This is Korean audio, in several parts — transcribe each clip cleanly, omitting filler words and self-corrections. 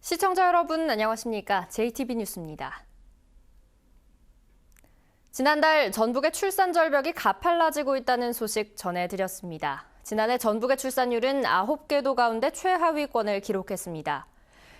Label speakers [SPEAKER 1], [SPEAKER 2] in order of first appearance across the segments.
[SPEAKER 1] 시청자 여러분 안녕하십니까? JTB 뉴스입니다. 지난달 전북의 출산 절벽이 가팔라지고 있다는 소식 전해드렸습니다. 지난해 전북의 출산율은 9개 도 가운데 최하위권을 기록했습니다.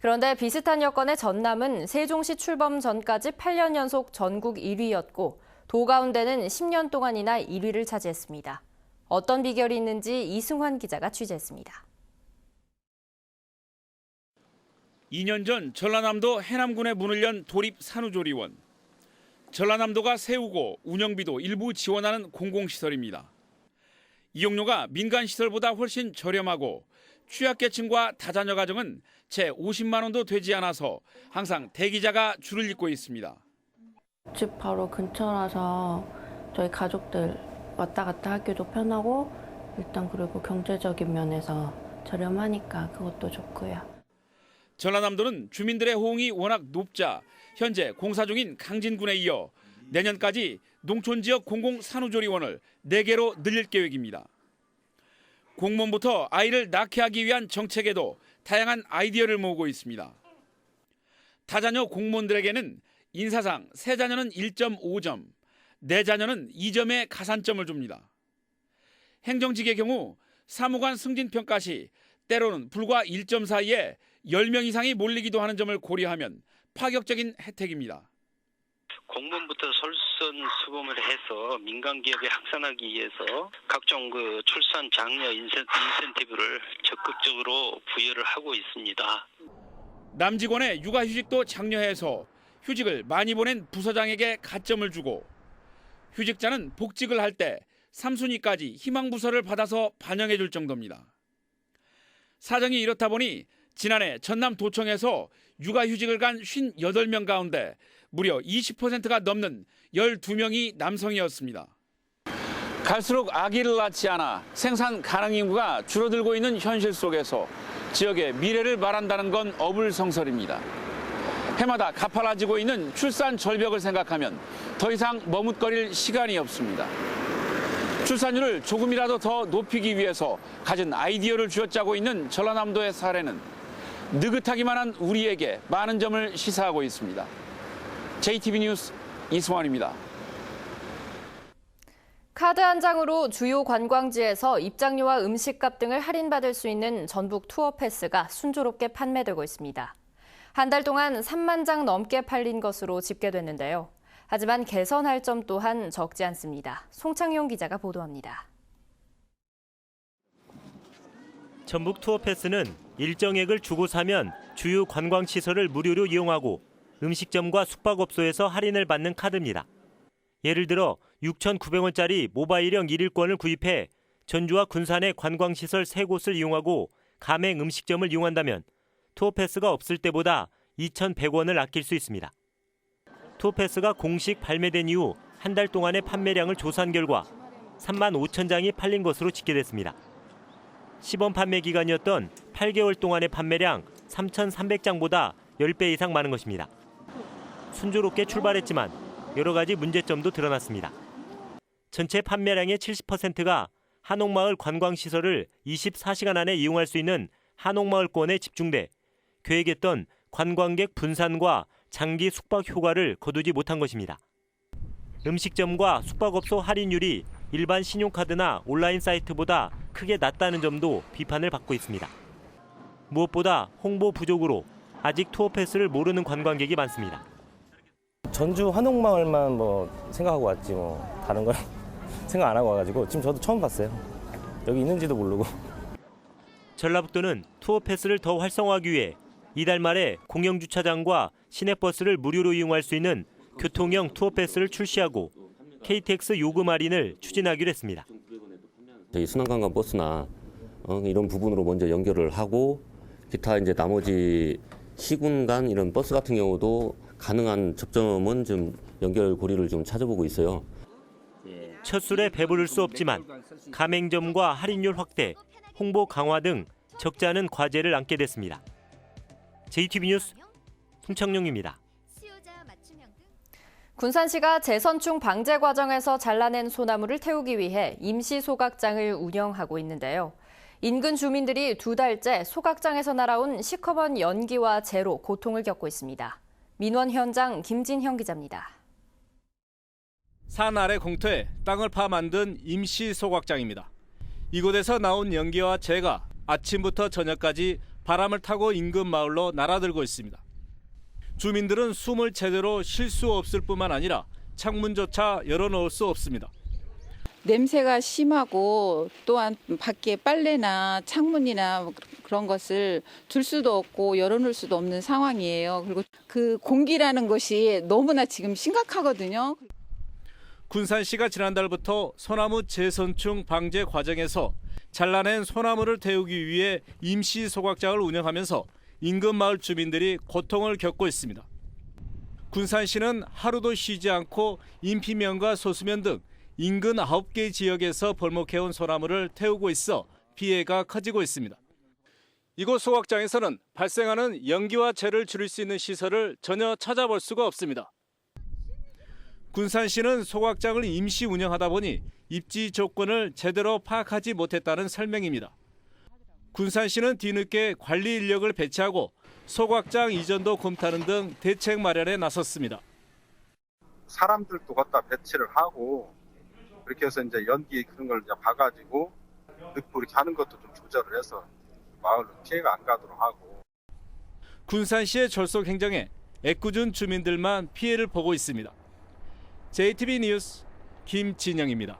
[SPEAKER 1] 그런데 비슷한 여건의 전남은 세종시 출범 전까지 8년 연속 전국 1위였고 도 가운데는 10년 동안이나 1위를 차지했습니다. 어떤 비결이 있는지 이승환 기자가 취재했습니다.
[SPEAKER 2] 2년 전 전라남도 해남군에 문을 연 도립산후조리원. 전라남도가 세우고 운영비도 일부 지원하는 공공시설입니다. 이용료가 민간시설보다 훨씬 저렴하고 취약계층과 다자녀 가정은 채 50만 원도 되지 않아서 항상 대기자가 줄을 잇고 있습니다.
[SPEAKER 3] 집 바로 근처라서 저희 가족들 왔다 갔다 하기도 편하고 일단 그리고 경제적인 면에서 저렴하니까 그것도 좋고요.
[SPEAKER 2] 전라남도는 주민들의 호응이 워낙 높자 현재 공사 중인 강진군에 이어 내년까지 농촌지역 공공산후조리원을 4개로 늘릴 계획입니다. 공무원부터 아이를 낳게 하기 위한 정책에도 다양한 아이디어를 모으고 있습니다. 다자녀 공무원들에게는 인사상 3자녀는 1.5점, 4자녀는 2점의 가산점을 줍니다. 행정직의 경우 사무관 승진평가 시 때로는 불과 1점 사이에 10명 이상이 몰리기도 하는 점을 고려하면 파격적인 혜택입니다.
[SPEAKER 4] 공무원부터 솔선수범을 해서 민간 기업에 확산하기 위해서 각종 출산 장려 인센티브를 적극적으로 부여를 하고 있습니다.
[SPEAKER 2] 남직원의 육아휴직도 장려해서 휴직을 많이 보낸 부서장에게 가점을 주고 휴직자는 복직을 할 때 3순위까지 희망부서를 받아서 반영해 줄 정도입니다. 사정이 이렇다 보니 지난해 전남도청에서 육아휴직을 간 58명 가운데 무려 20%가 넘는 12명이 남성이었습니다. 갈수록 아기를 낳지 않아 생산 가능 인구가 줄어들고 있는 현실 속에서 지역의 미래를 말한다는 건 어불성설입니다. 해마다 가팔라지고 있는 출산 절벽을 생각하면 더 이상 머뭇거릴 시간이 없습니다. 출산율을 조금이라도 더 높이기 위해서 가진 아이디어를 쥐어짜고 있는 전라남도의 사례는 느긋하기만 한 우리에게 많은 점을 시사하고 있습니다. JTB 뉴스 이승환입니다.
[SPEAKER 1] 카드 한 장으로 주요 관광지에서 입장료와 음식값 등을 할인받을 수 있는 전북 투어 패스가 순조롭게 판매되고 있습니다. 한 달 동안 3만 장 넘게 팔린 것으로 집계됐는데요. 하지만 개선할 점 또한 적지 않습니다. 송창용 기자가 보도합니다.
[SPEAKER 5] 전북 투어 패스는 일정액을 주고 사면 주요 관광시설을 무료로 이용하고 음식점과 숙박업소에서 할인을 받는 카드입니다. 예를 들어 6,900원짜리 모바일형 1일권을 구입해 전주와 군산의 관광시설 3곳을 이용하고 가맹 음식점을 이용한다면 투어 패스가 없을 때보다 2,100원을 아낄 수 있습니다. 투어 패스가 공식 발매된 이후 한 달 동안의 판매량을 조사한 결과 3만 5천 장이 팔린 것으로 집계됐습니다. 시범 판매 기간이었던 8개월 동안의 판매량 3,300장보다 10배 이상 많은 것입니다. 순조롭게 출발했지만 여러 가지 문제점도 드러났습니다. 전체 판매량의 70%가 한옥마을 관광시설을 24시간 안에 이용할 수 있는 한옥마을권에 집중돼 계획했던 관광객 분산과 장기 숙박 효과를 거두지 못한 것입니다. 음식점과 숙박업소 할인율이 일반 신용카드나 온라인 사이트보다 크게 낮다는 점도 비판을 받고 있습니다. 무엇보다 홍보 부족으로 아직 투어 패스를 모르는 관광객이 많습니다.
[SPEAKER 6] 전주 한옥마을만 생각하고 왔지 다른 걸 생각 안 하고 와가지고 지금 저도 처음 봤어요. 여기 있는지도 모르고.
[SPEAKER 5] 전라북도는 투어 패스를 더 활성화하기 위해 이달 말에 공영주차장과 시내버스를 무료로 이용할 수 있는 교통형 투어 패스를 출시하고 KTX 요금 할인을 추진하기로 했습니다.
[SPEAKER 7] 저희 순환관광 버스나 이런 부분으로 먼저 연결을 하고 기타 이제 나머지 시군 간 이런 버스 같은 경우도 가능한 접점은 좀 연결 고리를 좀 찾아보고 있어요.
[SPEAKER 5] 첫 술에 배부를 수 없지만 가맹점과 할인율 확대, 홍보 강화 등 적지 않은 과제를 안게 됐습니다. JTB 뉴스 송창용입니다.
[SPEAKER 1] 군산시가 재선충 방제 과정에서 잘라낸 소나무를 태우기 위해 임시 소각장을 운영하고 있는데요. 인근 주민들이 2달째 소각장에서 날아온 시커먼 연기와 재로 고통을 겪고 있습니다. 민원 현장 김진형 기자입니다.
[SPEAKER 8] 산 아래 공터에 땅을 파 만든 임시 소각장입니다. 이곳에서 나온 연기와 재가 아침부터 저녁까지 바람을 타고 인근 마을로 날아들고 있습니다. 주민들은 숨을 제대로 쉴 수 없을 뿐만 아니라 창문조차 열어놓을 수 없습니다.
[SPEAKER 9] 냄새가 심하고 또한 밖에 빨래나 창문이나 그런 것을 둘 수도 없고 열어놓을 수도 없는 상황이에요. 그리고 그 공기라는 것이 너무나 지금 심각하거든요.
[SPEAKER 8] 군산시가 지난달부터 소나무 재선충 방제 과정에서 잘라낸 소나무를 태우기 위해 임시 소각장을 운영하면서 인근 마을 주민들이 고통을 겪고 있습니다. 군산시는 하루도 쉬지 않고 인피면과 소수면 등 인근 9개 지역에서 벌목해온 소나무를 태우고 있어 피해가 커지고 있습니다. 이곳 소각장에서는 발생하는 연기와 재를 줄일 수 있는 시설을 전혀 찾아볼 수가 없습니다. 군산시는 소각장을 임시 운영하다 보니 입지 조건을 제대로 파악하지 못했다는 설명입니다. 군산시는 뒤늦게 관리 인력을 배치하고 소각장 이전도 검토하는 등 대책 마련에 나섰습니다.
[SPEAKER 10] 사람들도 갖다 배치를 하고 그렇게 해서 이제 연기 그런 걸 이제 봐가지고 넣고 이렇게 하는 것도 좀 조절을 해서 마을로 피해가 안 가도록 하고.
[SPEAKER 8] 군산시의 졸속 행정에 애꿎은 주민들만 피해를 보고 있습니다. JTB 뉴스 김진영입니다.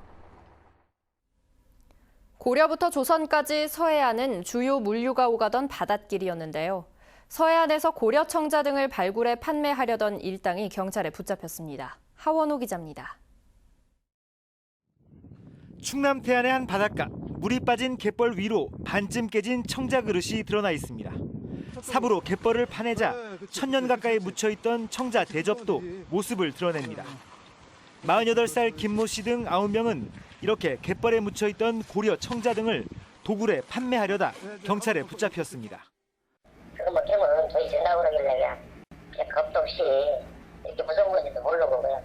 [SPEAKER 1] 고려부터 조선까지 서해안은 주요 물류가 오가던 바닷길이었는데요. 서해안에서 고려청자 등을 발굴해 판매하려던 일당이 경찰에 붙잡혔습니다. 하원호 기자입니다.
[SPEAKER 11] 충남 태안의 한 바닷가, 물이 빠진 갯벌 위로 반쯤 깨진 청자 그릇이 드러나 있습니다. 삽으로 갯벌을 파내자 천년 가까이 묻혀있던 청자 대접도 모습을 드러냅니다. 48살 김모 씨 등 9명은 이렇게 갯벌에 묻혀있던 고려 청자 등을 도굴해 판매하려다 경찰에 붙잡혔습니다.
[SPEAKER 12] 그거 뭐 캐면 돈이 된다고 그러길래 그냥 겁도 없이 이렇게 무서운 건지도 모르고 그냥.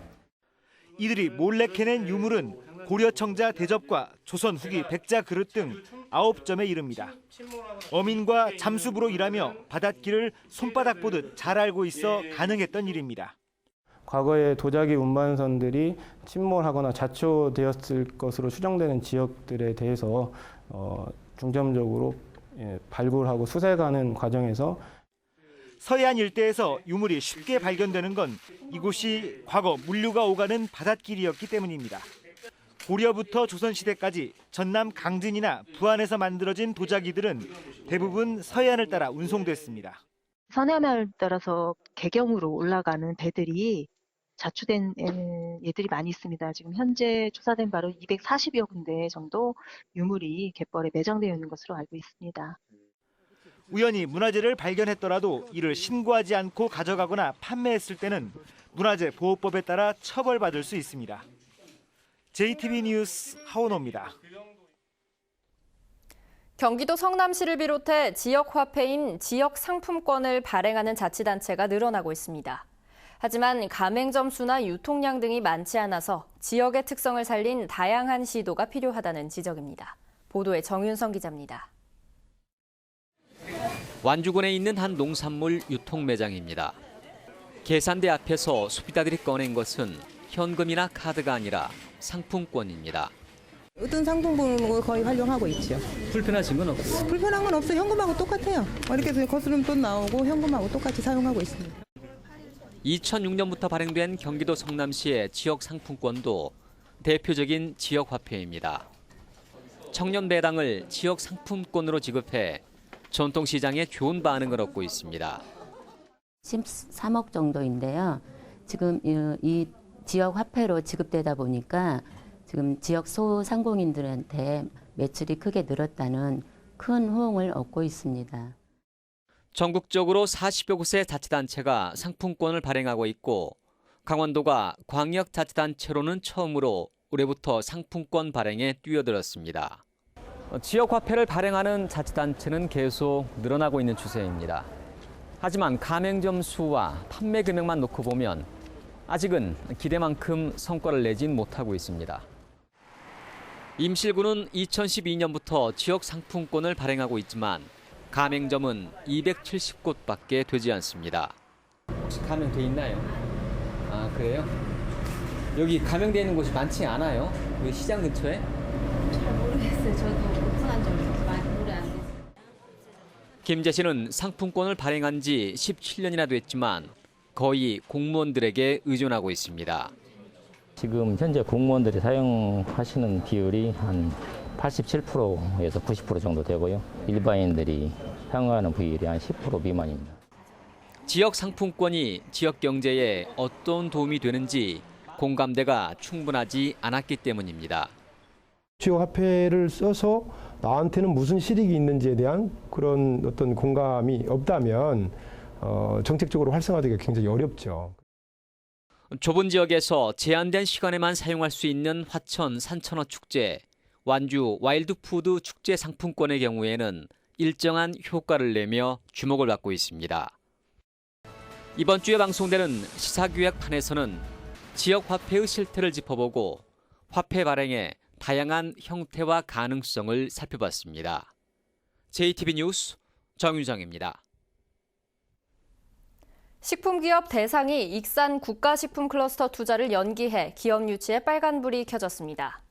[SPEAKER 11] 이들이 몰래 캐낸 유물은 고려 청자 대접과 조선 후기 백자 그릇 등 9점에 이릅니다. 어민과 잠수부로 일하며 바닷길을 손바닥 보듯 잘 알고 있어 가능했던 일입니다.
[SPEAKER 13] 과거에 도자기 운반선들이 침몰하거나 자초되었을 것으로 추정되는 지역들에 대해서 중점적으로 발굴하고 수색하는 과정에서
[SPEAKER 11] 서해안 일대에서 유물이 쉽게 발견되는 건 이곳이 과거 물류가 오가는 바닷길이었기 때문입니다. 고려부터 조선시대까지 전남 강진이나 부안에서 만들어진 도자기들은 대부분 서해안을 따라 운송됐습니다.
[SPEAKER 14] 서해안을 따라서 개경으로 올라가는 배들이 자초된 예들이 많이 있습니다. 지금 현재 조사된 바로 240여 군데 정도 유물이 갯벌에 매장되어 있는 것으로 알고 있습니다.
[SPEAKER 11] 우연히 문화재를 발견했더라도 이를 신고하지 않고 가져가거나 판매했을 때는 문화재 보호법에 따라 처벌받을 수 있습니다. JTB 뉴스 하원호입니다.
[SPEAKER 1] 경기도 성남시를 비롯해 지역 화폐인 지역 상품권을 발행하는 자치단체가 늘어나고 있습니다. 하지만 가맹점 수나 유통량 등이 많지 않아서 지역의 특성을 살린 다양한 시도가 필요하다는 지적입니다. 보도에 정윤성 기자입니다.
[SPEAKER 15] 완주군에 있는 한 농산물 유통 매장입니다. 계산대 앞에서 소비자들이 꺼낸 것은 현금이나 카드가 아니라 상품권입니다.
[SPEAKER 16] 어떤 상품권을 거의 활용하고 있죠.
[SPEAKER 15] 불편하신 건 없어요?
[SPEAKER 16] 불편한 건 없어요. 현금하고 똑같아요. 이렇게 해서 거스름 돈 나오고 현금하고 똑같이 사용하고 있습니다.
[SPEAKER 15] 2006년부터 발행된 경기도 성남시의 지역 상품권도 대표적인 지역 화폐입니다. 청년 배당을 지역 상품권으로 지급해 전통시장에 좋은 반응을 얻고 있습니다.
[SPEAKER 17] 13억 정도인데요. 지금 이 지역 화폐로 지급되다 보니까 지금 지역 소상공인들한테 매출이 크게 늘었다는 큰 호응을 얻고 있습니다.
[SPEAKER 15] 전국적으로 40여 곳의 자치단체가 상품권을 발행하고 있고 강원도가 광역자치단체로는 처음으로 올해부터 상품권 발행에 뛰어들었습니다. 지역 화폐를 발행하는 자치단체는 계속 늘어나고 있는 추세입니다. 하지만 가맹점 수와 판매 금액만 놓고 보면 아직은 기대만큼 성과를 내진 못하고 있습니다. 임실구는 2012년부터 지역 상품권을 발행하고 있지만 가맹점은 270곳밖에 되지 않습니다.
[SPEAKER 18] 혹시 가맹돼 있나요? 아, 그래요? 여기 가맹돼 있는 곳이 많지 않아요? 여기 시장 근처에?
[SPEAKER 17] 잘 모르겠어요. 저도 오픈한 지 많이 오래 안 됐어요.
[SPEAKER 15] 김재 씨는 상품권을 발행한 지 17년이나 됐지만 거의 공무원들에게 의존하고 있습니다.
[SPEAKER 19] 지금 현재 공무원들이 사용하시는 비율이 한 87%에서 90% 정도 되고요. 일반인들이 사용하는 비율이 한 10% 미만입니다.
[SPEAKER 15] 지역 상품권이 지역 경제에 어떤 도움이 되는지 공감대가 충분하지 않았기 때문입니다.
[SPEAKER 20] 지역화폐를 써서 나한테는 무슨 실익이 있는지에 대한 그런 어떤 공감이 없다면 정책적으로 활성화되기가 굉장히 어렵죠.
[SPEAKER 15] 좁은 지역에서 제한된 시간에만 사용할 수 있는 화천 산천어 축제, 완주 와일드푸드 축제 상품권의 경우에는 일정한 효과를 내며 주목을 받고 있습니다. 이번 주에 방송되는 시사기획판에서는 지역 화폐의 실태를 짚어보고 화폐 발행의 다양한 형태와 가능성을 살펴봤습니다. JTB 뉴스 정유정입니다.
[SPEAKER 1] 식품기업 대상이 익산 국가식품 클러스터 투자를 연기해 기업 유치에 빨간불이 켜졌습니다.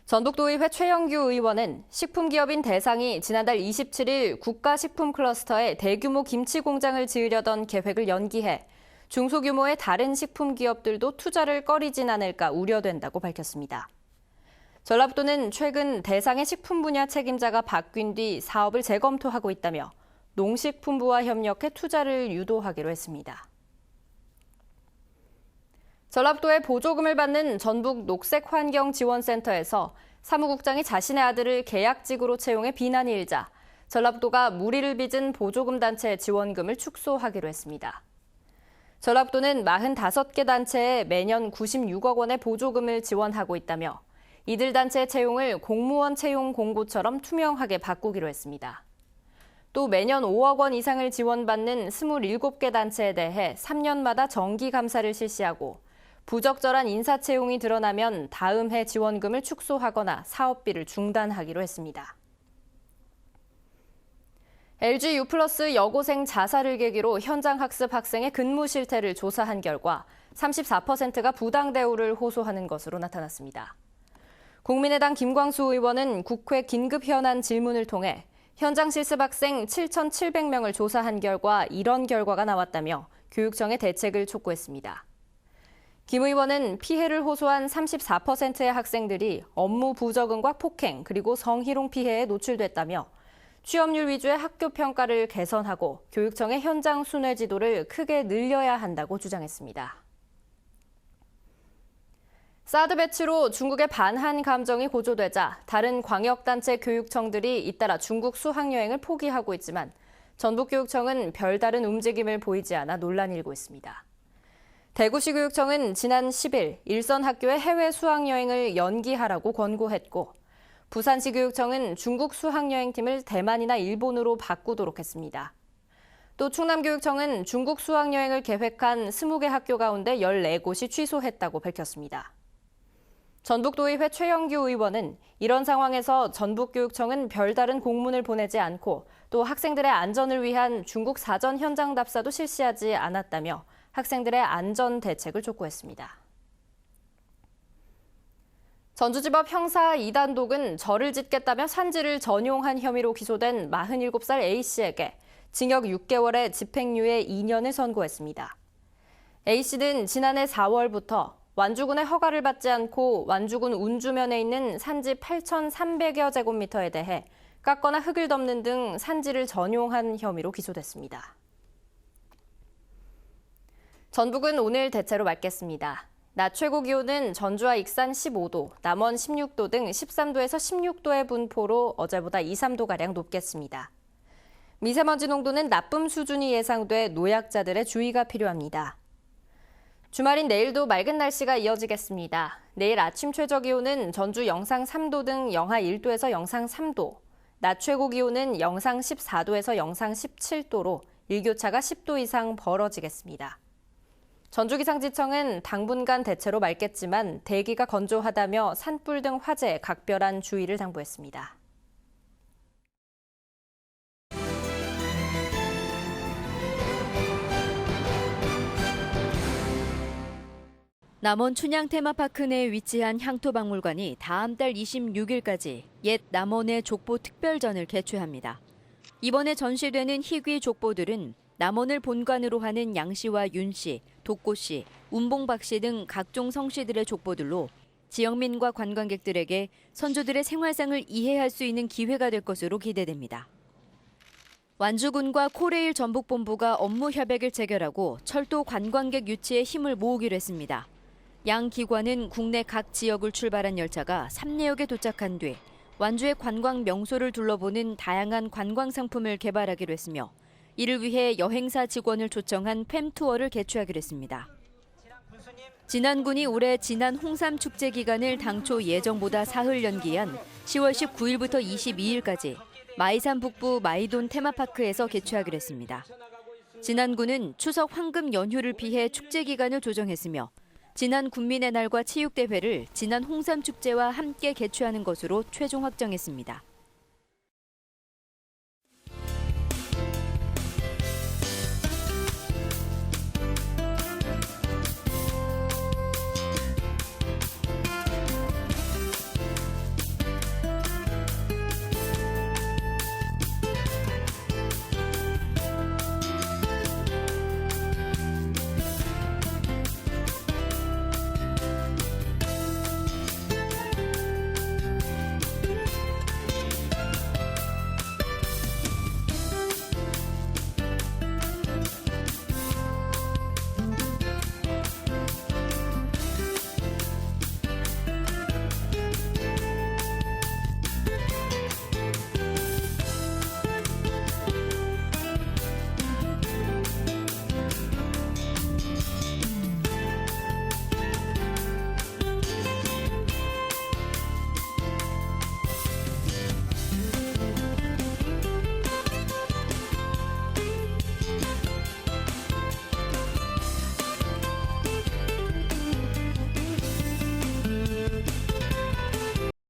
[SPEAKER 1] 전북도의회 최영규 의원은 식품기업인 대상이 지난달 27일 국가식품 클러스터에 대규모 김치 공장을 지으려던 계획을 연기해 중소규모의 다른 식품기업들도 투자를 꺼리진 않을까 우려된다고 밝혔습니다. 전라북도는 최근 대상의 식품 분야 책임자가 바뀐 뒤 사업을 재검토하고 있다며 농식품부와 협력해 투자를 유도하기로 했습니다. 전라북도의 보조금을 받는 전북 녹색환경지원센터에서 사무국장이 자신의 아들을 계약직으로 채용해 비난이 일자 전라북도가 무리를 빚은 보조금 단체 지원금을 축소하기로 했습니다. 전라북도는 45개 단체에 매년 96억 원의 보조금을 지원하고 있다며 이들 단체 채용을 공무원 채용 공고처럼 투명하게 바꾸기로 했습니다. 또 매년 5억 원 이상을 지원받는 27개 단체에 대해 3년마다 정기 감사를 실시하고 부적절한 인사 채용이 드러나면 다음 해 지원금을 축소하거나 사업비를 중단하기로 했습니다. LG U+ 여고생 자살을 계기로 현장 학습 학생의 근무 실태를 조사한 결과 34%가 부당 대우를 호소하는 것으로 나타났습니다. 국민의당 김광수 의원은 국회 긴급 현안 질문을 통해 현장 실습 학생 7,700명을 조사한 결과 이런 결과가 나왔다며 교육청의 대책을 촉구했습니다. 김 의원은 피해를 호소한 34%의 학생들이 업무 부적응과 폭행 그리고 성희롱 피해에 노출됐다며 취업률 위주의 학교 평가를 개선하고 교육청의 현장 순회 지도를 크게 늘려야 한다고 주장했습니다. 사드 배치로 중국의 반한 감정이 고조되자 다른 광역단체 교육청들이 잇따라 중국 수학여행을 포기하고 있지만 전북교육청은 별다른 움직임을 보이지 않아 논란이 일고 있습니다. 대구시 교육청은 지난 10일 일선 학교의 해외 수학여행을 연기하라고 권고했고 부산시 교육청은 중국 수학여행팀을 대만이나 일본으로 바꾸도록 했습니다. 또 충남교육청은 중국 수학여행을 계획한 20개 학교 가운데 14곳이 취소했다고 밝혔습니다. 전북도의회 최영규 의원은 이런 상황에서 전북교육청은 별다른 공문을 보내지 않고 또 학생들의 안전을 위한 중국 사전 현장 답사도 실시하지 않았다며 학생들의 안전 대책을 촉구했습니다. 전주지법 형사 2단독은 절을 짓겠다며 산지를 전용한 혐의로 기소된 47살 A씨에게 징역 6개월에 집행유예 2년을 선고했습니다. A씨는 지난해 4월부터 완주군의 허가를 받지 않고 완주군 운주면에 있는 산지 8,300여 제곱미터에 대해 깎거나 흙을 덮는 등 산지를 전용한 혐의로 기소됐습니다. 전북은 오늘 대체로 맑겠습니다. 낮 최고 기온은 전주와 익산 15도, 남원 16도 등 13도에서 16도의 분포로 어제보다 2, 3도가량 높겠습니다. 미세먼지 농도는 나쁨 수준이 예상돼 노약자들의 주의가 필요합니다. 주말인 내일도 맑은 날씨가 이어지겠습니다. 내일 아침 최저 기온은 전주 영상 3도 등 영하 1도에서 영상 3도, 낮 최고 기온은 영상 14도에서 영상 17도로 일교차가 10도 이상 벌어지겠습니다. 전주기상지청은 당분간 대체로 맑겠지만 대기가 건조하다며 산불 등 화재에 각별한 주의를 당부했습니다.
[SPEAKER 21] 남원 춘향 테마파크 내에 위치한 향토박물관이 다음 달 26일까지 옛 남원의 족보 특별전을 개최합니다. 이번에 전시되는 희귀 족보들은 남원을 본관으로 하는 양씨와 윤씨, 독고씨, 운봉박씨 등 각종 성씨들의 족보들로 지역민과 관광객들에게 선조들의 생활상을 이해할 수 있는 기회가 될 것으로 기대됩니다. 완주군과 코레일 전북본부가 업무 협약을 체결하고 철도 관광객 유치에 힘을 모으기로 했습니다. 양 기관은 국내 각 지역을 출발한 열차가 3내역에 도착한 뒤 완주의 관광 명소를 둘러보는 다양한 관광 상품을 개발하기로 했으며 이를 위해 여행사 직원을 초청한 팸투어를 개최하기로 했습니다. 진안군이 올해 진안 홍삼 축제 기간을 당초 예정보다 사흘 연기한 10월 19일부터 22일까지 마이산 북부 마이돈 테마파크에서 개최하기로 했습니다. 진안군은 추석 황금 연휴를 피해 축제 기간을 조정했으며 진안 군민의 날과 체육대회를 진안 홍삼축제와 함께 개최하는 것으로 최종 확정했습니다.